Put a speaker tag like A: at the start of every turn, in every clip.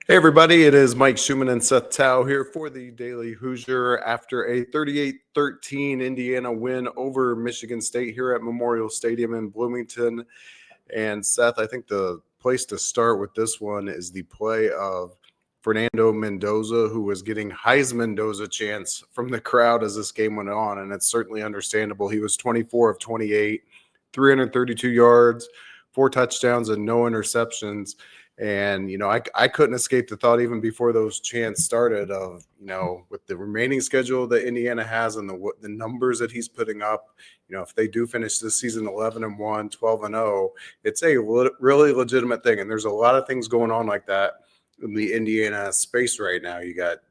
A: Hey everybody, it is Mike Schumann and Seth Tao here for the Daily Hoosier after a 38-13 Indiana win over Michigan State here at Memorial Stadium in Bloomington. And Seth, I think the place to start with this one is the play of Fernando Mendoza, who was getting Heisman Mendoza chants from the crowd as this game went on. And it's certainly understandable. He was 24 of 28, 332 yards, 4 touchdowns, and no interceptions. And, I couldn't escape the thought even before those chants started of, with the remaining schedule that Indiana has and the numbers that he's putting up, if they do finish this season 11-1, 12-0, it's a really legitimate thing. And there's a lot of things going on like that in the Indiana space right now. You got,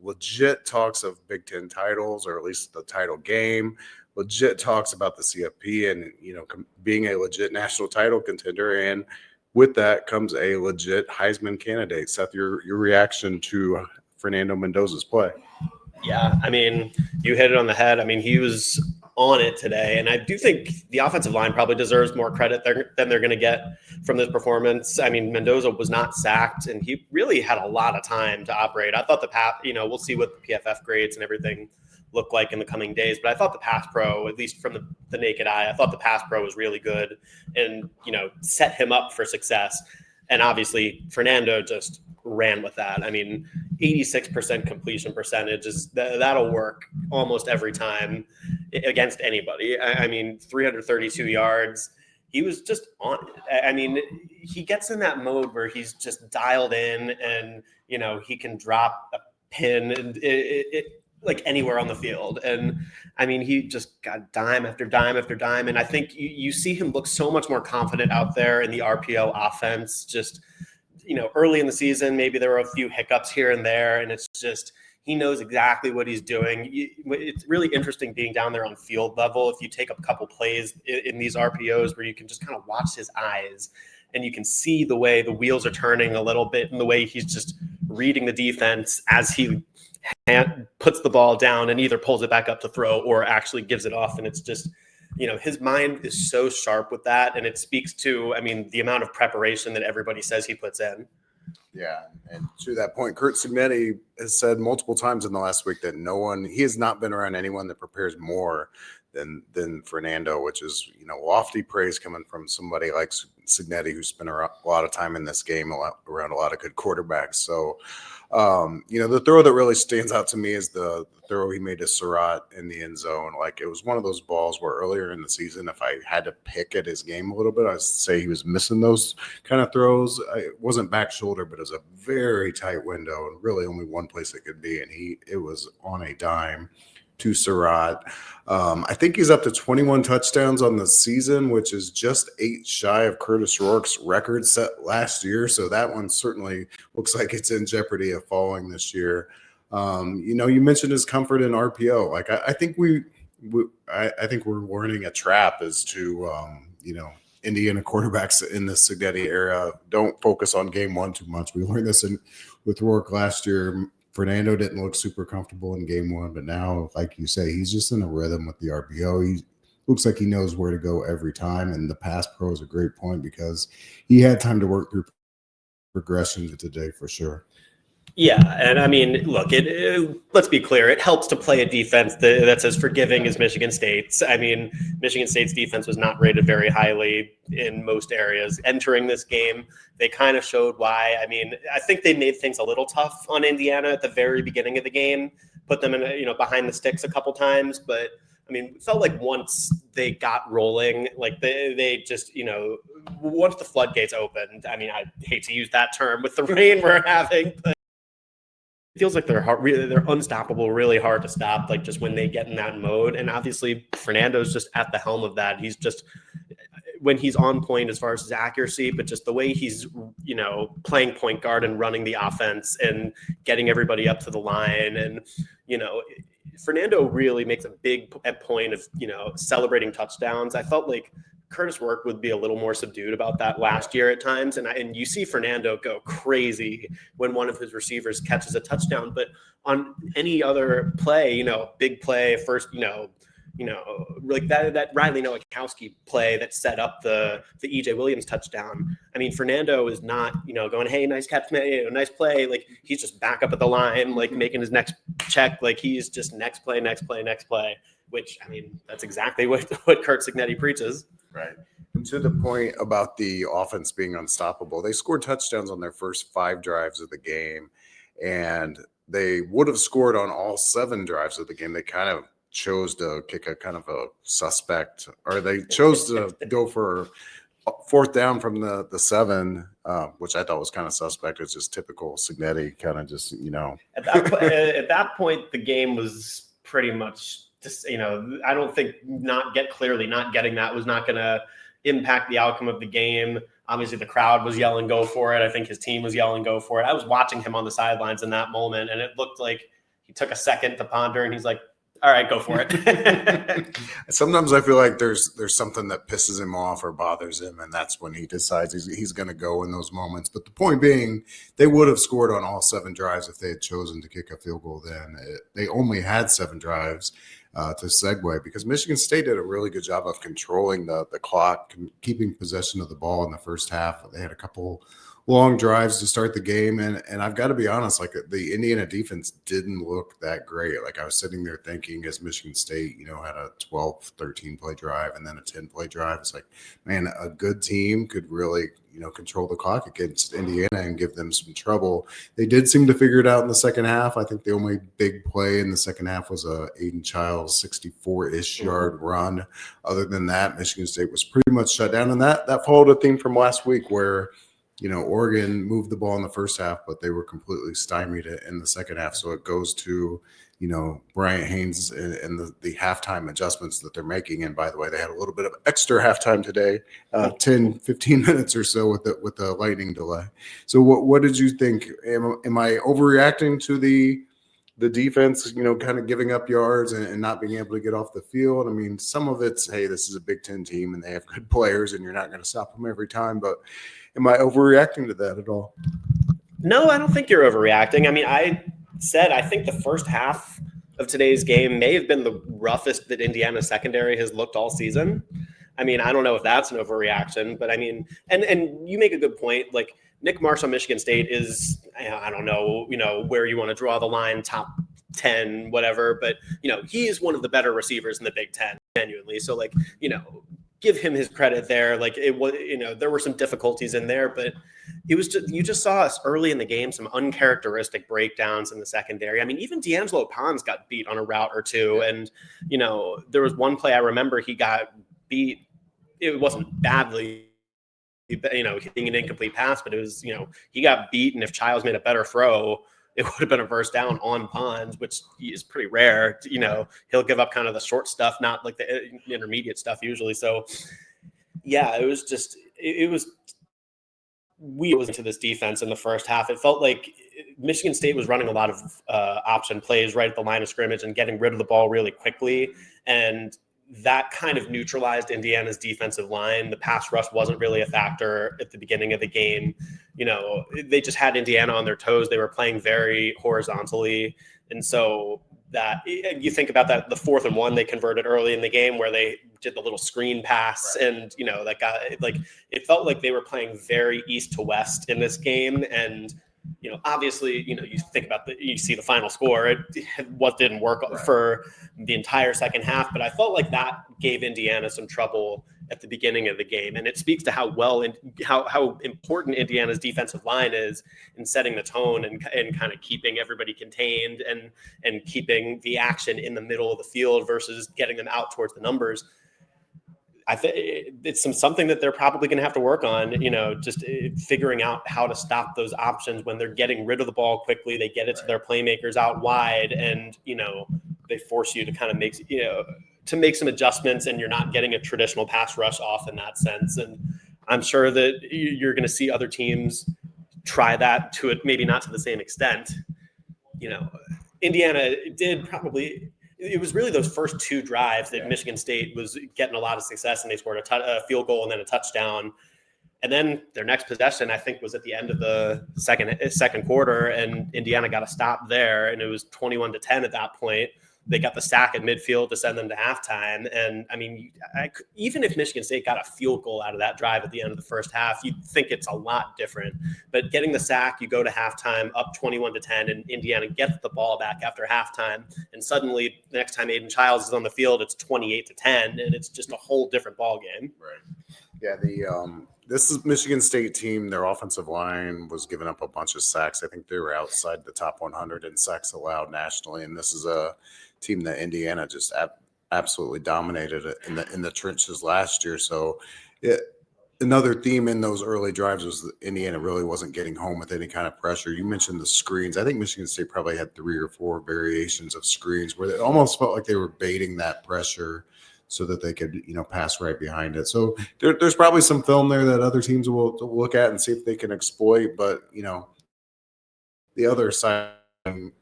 A: legit talks of Big Ten titles, or at least the title game, legit talks about the CFP and, being a legit national title contender. And with that comes a legit Heisman candidate. Seth, your reaction to Fernando Mendoza's play?
B: Yeah, I mean, you hit it on the head. I mean, he was on it today. And I do think the offensive line probably deserves more credit than they're going to get from this performance. I mean, Mendoza was not sacked, and he really had a lot of time to operate. I thought the pass, we'll see what the PFF grades and everything look like in the coming days. But I thought the pass pro, at least from the naked eye, I thought the pass pro was really good and, set him up for success. And obviously, Fernando just ran with that. I mean, 86% completion percentage that'll work almost every time against anybody. I mean, 332 yards. He was just on it. I mean, he gets in that mode where he's just dialed in and, he can drop a pin and like anywhere on the field. And I mean, he just got dime after dime after dime. And I think you see him look so much more confident out there in the RPO offense. Just, early in the season, maybe there were a few hiccups here and there. And it's just, he knows exactly what he's doing. It's really interesting being down there on field level. If you take a couple plays in these RPOs where you can just kind of watch his eyes and you can see the way the wheels are turning a little bit and the way he's just reading the defense as he puts the ball down and either pulls it back up to throw or actually gives it off. And it's just, his mind is so sharp with that. And it speaks to, I mean, the amount of preparation that everybody says he puts in.
A: Yeah. And to that point, Curt Cignetti has said multiple times in the last week that he has not been around anyone that prepares more than Fernando, which is, lofty praise coming from somebody like Cignetti, who spent a lot of time in this game around a lot of good quarterbacks. So, the throw that really stands out to me is the throw he made to Surratt in the end zone. Like, it was one of those balls where earlier in the season, if I had to pick at his game a little bit, I'd say he was missing those kind of throws. It wasn't back shoulder, but it was a very tight window and really only one place it could be. And it was on a dime to Surratt. I think he's up to 21 touchdowns on the season, which is just 8 shy of Curtis Rourke's record set last year. So that one certainly looks like it's in jeopardy of falling this year. You mentioned his comfort in RPO. Like, I think I think we're learning a trap as to Indiana quarterbacks in the Cignetti era don't focus on game one too much. We learned this with Rourke last year. Fernando didn't look super comfortable in game one, but now, like you say, he's just in a rhythm with the RPO. He looks like he knows where to go every time, and the pass pro is a great point because he had time to work through progression today for sure.
B: Yeah, and I mean, look, let's be clear. It helps to play a defense that's as forgiving as Michigan State's. I mean, Michigan State's defense was not rated very highly in most areas. Entering this game, they kind of showed why. I mean, I think they made things a little tough on Indiana at the very beginning of the game, put them in, behind the sticks a couple times. But I mean, it felt like once they got rolling, like they just, once the floodgates opened. I mean, I hate to use that term with the rain we're having, but feels like they're unstoppable, really hard to stop, like just when they get in that mode. And obviously Fernando's just at the helm of that. He's just, when he's on point as far as his accuracy, but just the way he's, playing point guard and running the offense and getting everybody up to the line. And, Fernando really makes a big point of, celebrating touchdowns. I felt like Curtis Rourke would be a little more subdued about that last year at times. And you see Fernando go crazy when one of his receivers catches a touchdown. But on any other play, big play, first, like that Riley Nowakowski play that set up the EJ Williams touchdown. I mean, Fernando is not, going, hey, nice catch, nice play. Like, he's just back up at the line, like making his next check. Like, he's just next play, which, I mean, that's exactly what Kurt Cignetti preaches.
A: Right. And to the point about the offense being unstoppable, they scored touchdowns on their first 5 drives of the game, and they would have scored on all 7 drives of the game. They kind of chose to kick a kind of a suspect, or they chose to go for 4th down from the 7, which I thought was kind of suspect. It's just typical Cignetti, kind of just,
B: At that point, the game was pretty much just, I don't think not getting that was not going to impact the outcome of the game. Obviously, the crowd was yelling, go for it. I think his team was yelling, go for it. I was watching him on the sidelines in that moment, and it looked like he took a second to ponder, and he's like, all right, go for it.
A: Sometimes I feel like there's something that pisses him off or bothers him, and that's when he decides he's going to go in those moments. But the point being, they would have scored on all 7 drives if they had chosen to kick a field goal then. They only had 7 drives to segue, because Michigan State did a really good job of controlling the clock, keeping possession of the ball in the first half. They had a couple long drives to start the game, and I've got to be honest, like, the Indiana defense didn't look that great. Like, I was sitting there thinking, as Michigan State, had a 13 play drive and then a 10 play drive, it's like, man, a good team could really control the clock against Indiana and give them some trouble. They did seem to figure it out in the second half. I think the only big play in the second half was a Aiden Childs 64-ish yard run. Other than that, Michigan State was pretty much shut down, and that followed a theme from last week where Oregon moved the ball in the first half, but they were completely stymied in the second half. So it goes to, Bryant Haynes and the halftime adjustments that they're making. And by the way, they had a little bit of extra halftime today, 10, 15 minutes or so with the lightning delay. So what did you think? Am I overreacting to the defense, kind of giving up yards and not being able to get off the field? I mean, some of it's, hey, this is a Big Ten team and they have good players and you're not going to stop them every time. But am I overreacting to that at all?
B: No, I don't think you're overreacting. I mean, I think the first half of today's game may have been the roughest that Indiana secondary has looked all season. I mean, I don't know if that's an overreaction, but I mean, and you make a good point. Like, Nick Marshall, Michigan State is, I don't know, where you want to draw the line, top 10, whatever, but, he is one of the better receivers in the Big Ten, genuinely. So, like, give him his credit there. Like, it was, there were some difficulties in there, but it was just, you just saw us early in the game, some uncharacteristic breakdowns in the secondary. I mean, even D'Angelo Pons got beat on a route or two. And, there was one play I remember he got beat. It wasn't badly, hitting an incomplete pass, but it was, he got beat. And if Childs made a better throw, it would have been a first down on Pons, which is pretty rare. He'll give up kind of the short stuff, not like the intermediate stuff usually. So, yeah, it was just we was into this defense in the first half. It felt like Michigan State was running a lot of option plays right at the line of scrimmage and getting rid of the ball really quickly. And that kind of neutralized Indiana's defensive line. The pass rush wasn't really a factor at the beginning of the game. They just had Indiana on their toes. They were playing very horizontally. And so that you think about that, the 4th and 1 they converted early in the game where they did the little screen pass. Right. And, that got like, it felt like they were playing very east to west in this game. And, obviously, you think about you see the final score, what didn't work right for the entire second half. But I felt like that gave Indiana some trouble at the beginning of the game. And it speaks to how well and how important Indiana's defensive line is in setting the tone and kind of keeping everybody contained and keeping the action in the middle of the field versus getting them out towards the numbers. I think it's something that they're probably going to have to work on, just figuring out how to stop those options when they're getting rid of the ball quickly. They get it to their playmakers out wide, and, they force you to kind of make some adjustments, and you're not getting a traditional pass rush off in that sense. And I'm sure that you're going to see other teams try that to it, maybe not to the same extent. Indiana did probably. It was really those first 2 drives that Michigan State was getting a lot of success, and they scored a field goal and then a touchdown. And then their next possession, I think, was at the end of the second quarter, and Indiana got a stop there, and it was 21-10 at that point. they got the sack at midfield to send them to halftime. And I mean, even if Michigan State got a field goal out of that drive at the end of the first half, you'd think it's a lot different. But getting the sack, you go to halftime up 21-10, and Indiana gets the ball back after halftime. And suddenly, the next time Aiden Childs is on the field, it's 28-10, and it's just a whole different ball game.
A: Right. Yeah. This is Michigan State team. Their offensive line was giving up a bunch of sacks. I think they were outside the top 100 in sacks allowed nationally. And this is a team that Indiana just absolutely dominated in the trenches last year. So another theme in those early drives was that Indiana really wasn't getting home with any kind of pressure. You mentioned the screens. I think Michigan State probably had 3 or 4 variations of screens where it almost felt like they were baiting that pressure so that they could, pass right behind it. So there's probably some film there that other teams will look at and see if they can exploit. But, the other side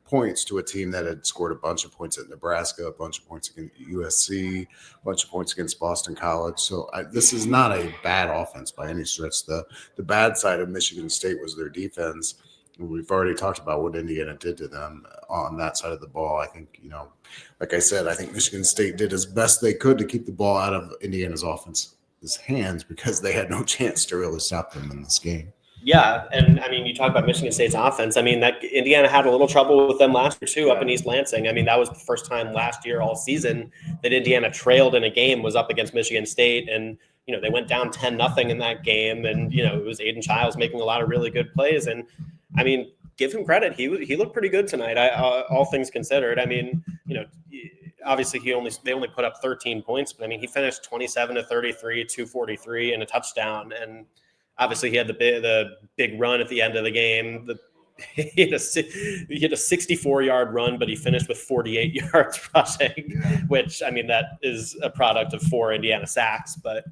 A: points to a team that had scored a bunch of points at Nebraska, a bunch of points against USC, a bunch of points against Boston College. So this is not a bad offense by any stretch. The bad side of Michigan State was their defense. We've already talked about what Indiana did to them on that side of the ball. I think, like I said, I think Michigan State did as best they could to keep the ball out of Indiana's offense's hands because they had no chance to really stop them in this game.
B: Yeah, and I mean, you talk about Michigan State's offense. I mean, that Indiana had a little trouble with them last year too, up in East Lansing. I mean, that was the first time last year all season that Indiana trailed in a game was up against Michigan State, and they went down 10-0 in that game, and it was Aiden Childs making a lot of really good plays, and I mean, give him credit. He looked pretty good tonight. All things considered. I mean, obviously they only put up 13 points, but I mean, he finished 27-33, 243, and a touchdown, and obviously, he had the big run at the end of the game. He had a 64-yard run, but he finished with 48 yards rushing, which, I mean, that is a product of 4 Indiana sacks. But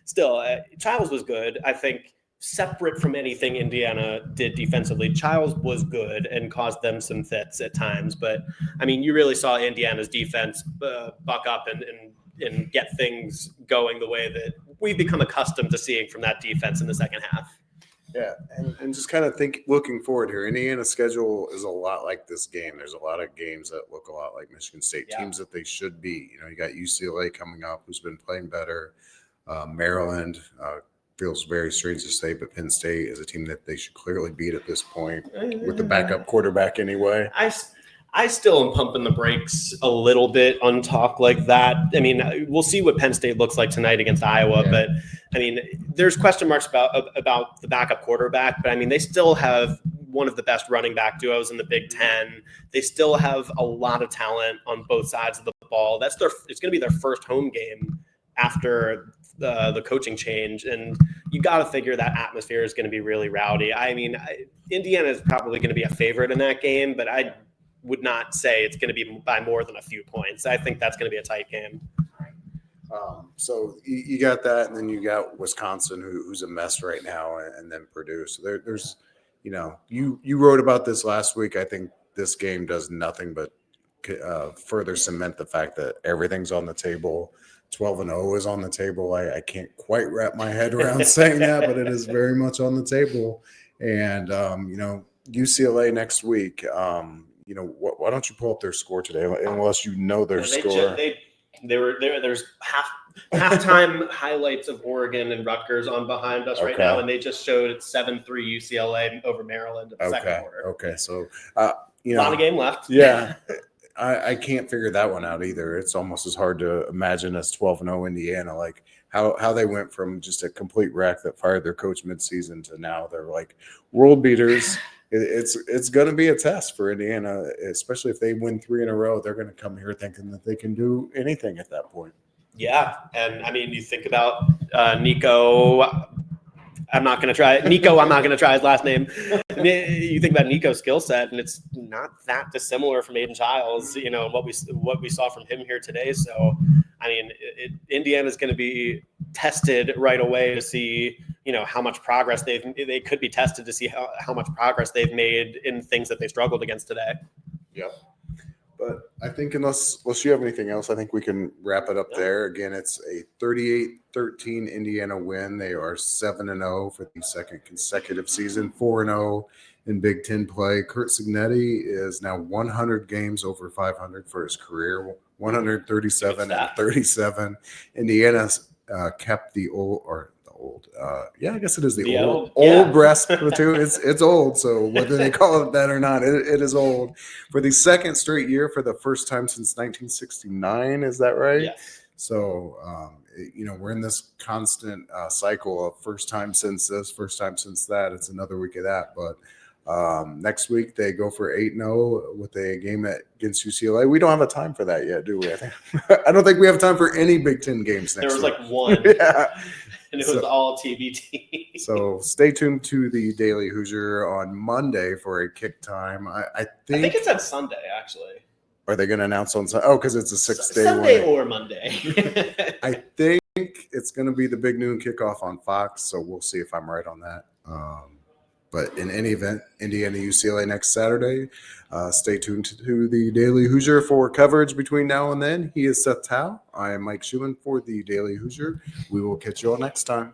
B: still, Childs was good. I think separate from anything Indiana did defensively, Childs was good and caused them some fits at times. But, I mean, you really saw Indiana's defense buck up and get things going the way that we've become accustomed to seeing from that defense in the second half.
A: Yeah, and just kind of looking forward here. Indiana's schedule is a lot like this game. There's a lot of games that look a lot like Michigan State, teams that they should beat. You got UCLA coming up, who's been playing better. Maryland feels very strange to say, but Penn State is a team that they should clearly beat at this point with the backup quarterback anyway.
B: I still am pumping the brakes a little bit on talk like that. I mean, we'll see what Penn State looks like tonight against Iowa, but I mean, there's question marks about the backup quarterback, but I mean, they still have one of the best running back duos in the Big Ten. They still have a lot of talent on both sides of the ball. It's going to be their first home game after the coaching change, and you got to figure that atmosphere is going to be really rowdy. I mean, Indiana is probably going to be a favorite in that game, but I would not say it's going to be by more than a few points. I think that's going to be a tight game.
A: So you got that, and then you got Wisconsin, who's a mess right now, and then Purdue. So there's, you wrote about this last week. I think this game does nothing but further cement the fact that everything's on the table. 12-0 is on the table. I can't quite wrap my head around saying that, but it is very much on the table. And UCLA nenext week. Why don't you pull up their score today, unless you know their score?
B: There's halftime highlights of Oregon and Rutgers on behind us right now, and they just showed it's 7-3 UCLA over Maryland in the second quarter.
A: Okay, so
B: a lot of game left.
A: Yeah, I can't figure that one out either. It's almost as hard to imagine as 12-0 Indiana, like how they went from just a complete wreck that fired their coach midseason to now they're like world beaters. It's going to be a test for Indiana, especially if they win 3 in a row. They're going to come here thinking that they can do anything at that point.
B: Yeah, and I mean, you think about Nico. I'm not going to try his last name. You think about Nico's skill set, and it's not that dissimilar from Aiden Childs. What we saw from him here today. So, I mean, Indiana's going to be tested right away to see, how much progress they could be tested to see how much progress they've made in things that they struggled against today.
A: Yep. But I think unless you have anything else, I think we can wrap it up there. Again, it's a 38-13 Indiana win. They are 7-0 for the second consecutive season, 4-0 in Big Ten play. Kurt Signetti is now 100 games over 500 for his career, 137-37. Indiana's kept the old. I guess it is the old brass platoon. It's old, so whether they call it that or not, it is old for the second straight year for the first time since 1969. Is that right?
B: Yes.
A: So we're in this constant cycle of first time since this, first time since that. It's another week of that, but next week they go for 8-0 with a game against UCLA. We don't have a time for that yet, do we? I don't think we have time for any Big Ten games next week.
B: There was like one.
A: Yeah.
B: And it was all TBT.
A: So stay tuned to the Daily Hoosier on Monday for a kick time. I think
B: it's on Sunday, actually.
A: Are they going to announce on Sunday? Oh, because it's a 6-day
B: Sunday or Monday.
A: I think it's going to be the big noon kickoff on Fox, so we'll see if I'm right on that. But in any event, Indiana UCLA next Saturday. Stay tuned to the Daily Hoosier for coverage between now and then. He is Seth Tao. I am Mike Schumann for the Daily Hoosier. We will catch you all next time.